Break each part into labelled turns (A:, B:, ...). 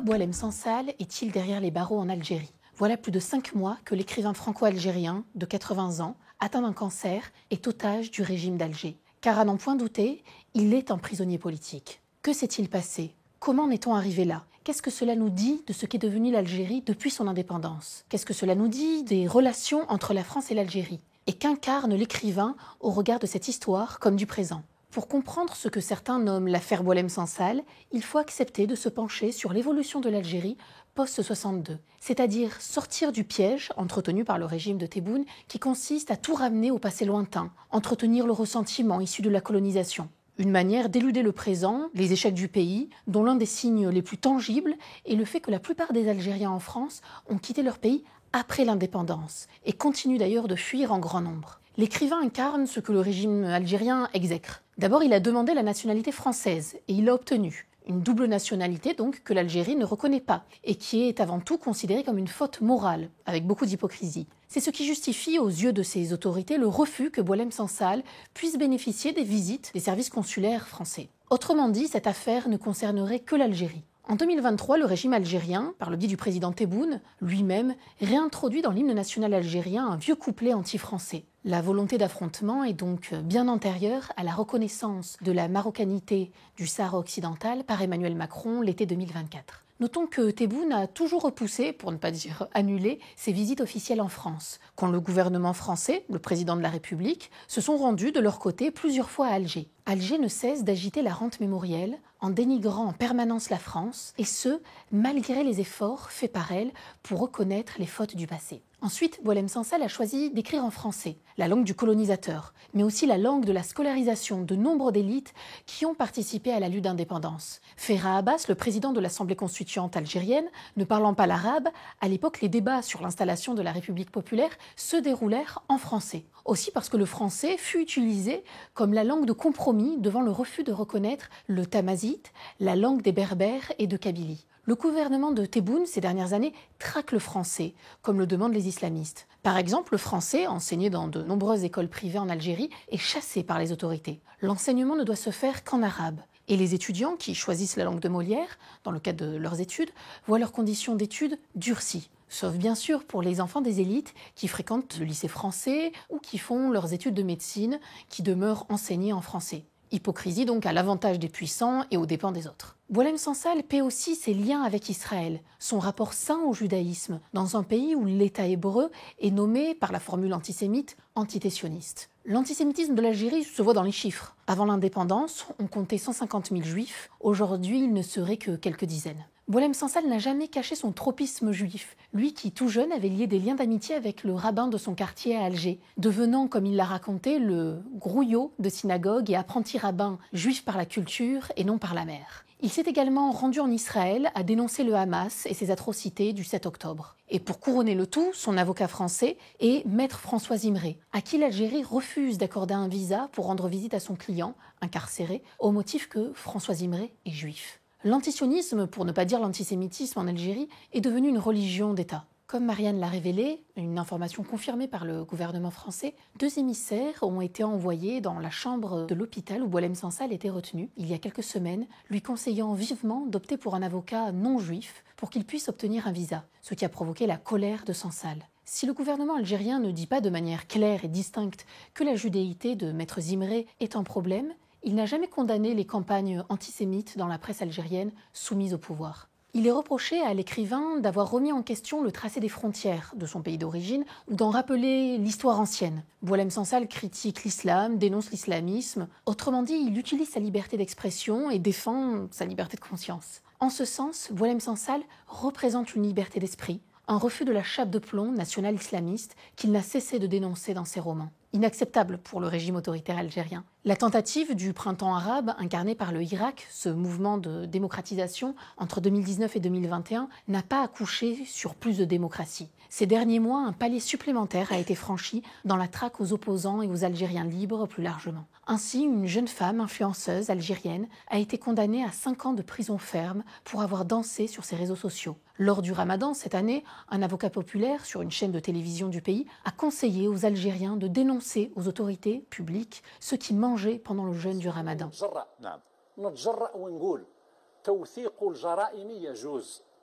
A: Boualem Sansal est-il derrière les barreaux en Algérie? Voilà plus de 5 mois que l'écrivain franco-algérien de 80 ans, atteint d'un cancer, est otage du régime d'Alger. Car à n'en point douter, il est un prisonnier politique. Que s'est-il passé? Comment en est-on arrivé là? Qu'est-ce que cela nous dit de ce qu'est devenue l'Algérie depuis son indépendance? Qu'est-ce que cela nous dit des relations entre la France et l'Algérie? Et qu'incarne l'écrivain au regard de cette histoire comme du présent? Pour comprendre ce que certains nomment l'affaire Boualem Sansal, il faut accepter de se pencher sur l'évolution de l'Algérie post-62, c'est-à-dire sortir du piège entretenu par le régime de Tebboune qui consiste à tout ramener au passé lointain, entretenir le ressentiment issu de la colonisation. Une manière d'éluder le présent, les échecs du pays, dont l'un des signes les plus tangibles est le fait que la plupart des Algériens en France ont quitté leur pays après l'indépendance et continuent d'ailleurs de fuir en grand nombre. L'écrivain incarne ce que le régime algérien exècre. D'abord, il a demandé la nationalité française et il l'a obtenue. Une double nationalité donc que l'Algérie ne reconnaît pas et qui est avant tout considérée comme une faute morale, avec beaucoup d'hypocrisie. C'est ce qui justifie aux yeux de ces autorités le refus que Boualem Sansal puisse bénéficier des visites des services consulaires français. Autrement dit, cette affaire ne concernerait que l'Algérie. En 2023, le régime algérien, par le biais du président Tebboune, lui-même, réintroduit dans l'hymne national algérien un vieux couplet anti-français. La volonté d'affrontement est donc bien antérieure à la reconnaissance de la marocanité du Sahara occidental par Emmanuel Macron l'été 2024. Notons que Tebboune a toujours repoussé, pour ne pas dire annulé, ses visites officielles en France, quand le gouvernement français, le président de la République, se sont rendus de leur côté plusieurs fois à Alger. Alger ne cesse d'agiter la rente mémorielle en dénigrant en permanence la France, et ce, malgré les efforts faits par elle pour reconnaître les fautes du passé. Ensuite, Boualem Sansal a choisi d'écrire en français, la langue du colonisateur, mais aussi la langue de la scolarisation de nombre d'élites qui ont participé à la lutte d'indépendance. Ferhat Abbas, le président de l'Assemblée constituante algérienne, ne parlant pas l'arabe, à l'époque les débats sur l'installation de la République populaire se déroulèrent en français. Aussi parce que le français fut utilisé comme la langue de compromis devant le refus de reconnaître le tamazigh, la langue des Berbères et de Kabylie. Le gouvernement de Tebboune, ces dernières années, traque le français, comme le demandent les islamistes. Par exemple, le français, enseigné dans de nombreuses écoles privées en Algérie, est chassé par les autorités. L'enseignement ne doit se faire qu'en arabe. Et les étudiants qui choisissent la langue de Molière, dans le cadre de leurs études, voient leurs conditions d'études durcies. Sauf bien sûr pour les enfants des élites qui fréquentent le lycée français ou qui font leurs études de médecine, qui demeurent enseignées en français. Hypocrisie donc à l'avantage des puissants et aux dépens des autres. Boualem Sansal paie aussi ses liens avec Israël, son rapport sain au judaïsme, dans un pays où l'État hébreu est nommé par la formule antisémite antitétioniste. L'antisémitisme de l'Algérie se voit dans les chiffres. Avant l'indépendance, on comptait 150 000 juifs, aujourd'hui il ne serait que quelques dizaines. Boualem Sansal n'a jamais caché son tropisme juif, lui qui tout jeune avait lié des liens d'amitié avec le rabbin de son quartier à Alger, devenant, comme il l'a raconté, le grouillot de synagogue et apprenti rabbin juif par la culture et non par la mère. Il s'est également rendu en Israël à dénoncer le Hamas et ses atrocités du 7 octobre. Et pour couronner le tout, son avocat français est Maître François Imré, à qui l'Algérie refuse d'accorder un visa pour rendre visite à son client, incarcéré, au motif que François Imré est juif. L'antisionisme, pour ne pas dire l'antisémitisme en Algérie, est devenu une religion d'État. Comme Marianne l'a révélé, une information confirmée par le gouvernement français, 2 émissaires ont été envoyés dans la chambre de l'hôpital où Boualem Sansal était retenu il y a quelques semaines, lui conseillant vivement d'opter pour un avocat non juif pour qu'il puisse obtenir un visa, ce qui a provoqué la colère de Sansal. Si le gouvernement algérien ne dit pas de manière claire et distincte que la judéité de Maître Imré est un problème, il n'a jamais condamné les campagnes antisémites dans la presse algérienne soumise au pouvoir. Il est reproché à l'écrivain d'avoir remis en question le tracé des frontières de son pays d'origine ou d'en rappeler l'histoire ancienne. Boualem Sansal critique l'islam, dénonce l'islamisme. Autrement dit, il utilise sa liberté d'expression et défend sa liberté de conscience. En ce sens, Boualem Sansal représente une liberté d'esprit, un refus de la chape de plomb national-islamiste qu'il n'a cessé de dénoncer dans ses romans. Inacceptable pour le régime autoritaire algérien. La tentative du printemps arabe, incarné par le Hirak, ce mouvement de démocratisation entre 2019 et 2021, n'a pas accouché sur plus de démocratie. Ces derniers mois, un palier supplémentaire a été franchi dans la traque aux opposants et aux Algériens libres plus largement. Ainsi, une jeune femme influenceuse algérienne a été condamnée à 5 ans de prison ferme pour avoir dansé sur ses réseaux sociaux. Lors du Ramadan, cette année, un avocat populaire sur une chaîne de télévision du pays a conseillé aux Algériens de dénoncer aux autorités publiques ceux qui mangeaient pendant le jeûne du Ramadan.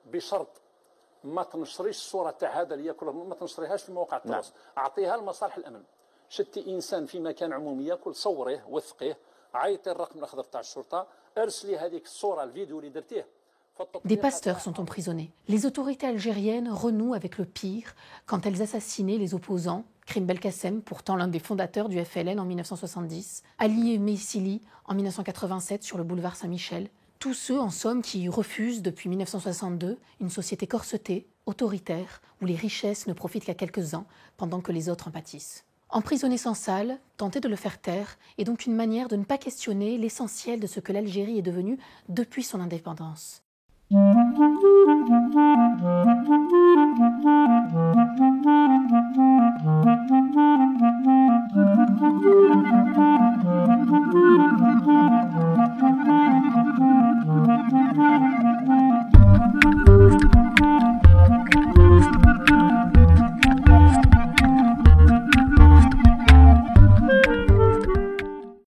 B: بشرط ما تنشريش الصوره تاع هذا اللي ياكل، ما تنشريهاش في مواقع التواصل، اعطيها لمصالح الامن. شتي انسان في مكان عمومي ياكل، صوريه وثقيه، عيطي الرقم الاخضر تاع الشرطه، ارسلي هذيك الصوره الفيديو اللي درتيه.
A: Des pasteurs sont emprisonnés. Les autorités algériennes renouent avec le pire quand elles assassinaient les opposants, Krim Belkacem, pourtant l'un des fondateurs du FLN en 1970, Ali Meissili en 1987 sur le boulevard Saint-Michel. Tous ceux, en somme, qui refusent depuis 1962 une société corsetée, autoritaire, où les richesses ne profitent qu'à quelques-uns pendant que les autres en pâtissent. Emprisonner sans salle, tenter de le faire taire, est donc une manière de ne pas questionner l'essentiel de ce que l'Algérie est devenue depuis son indépendance.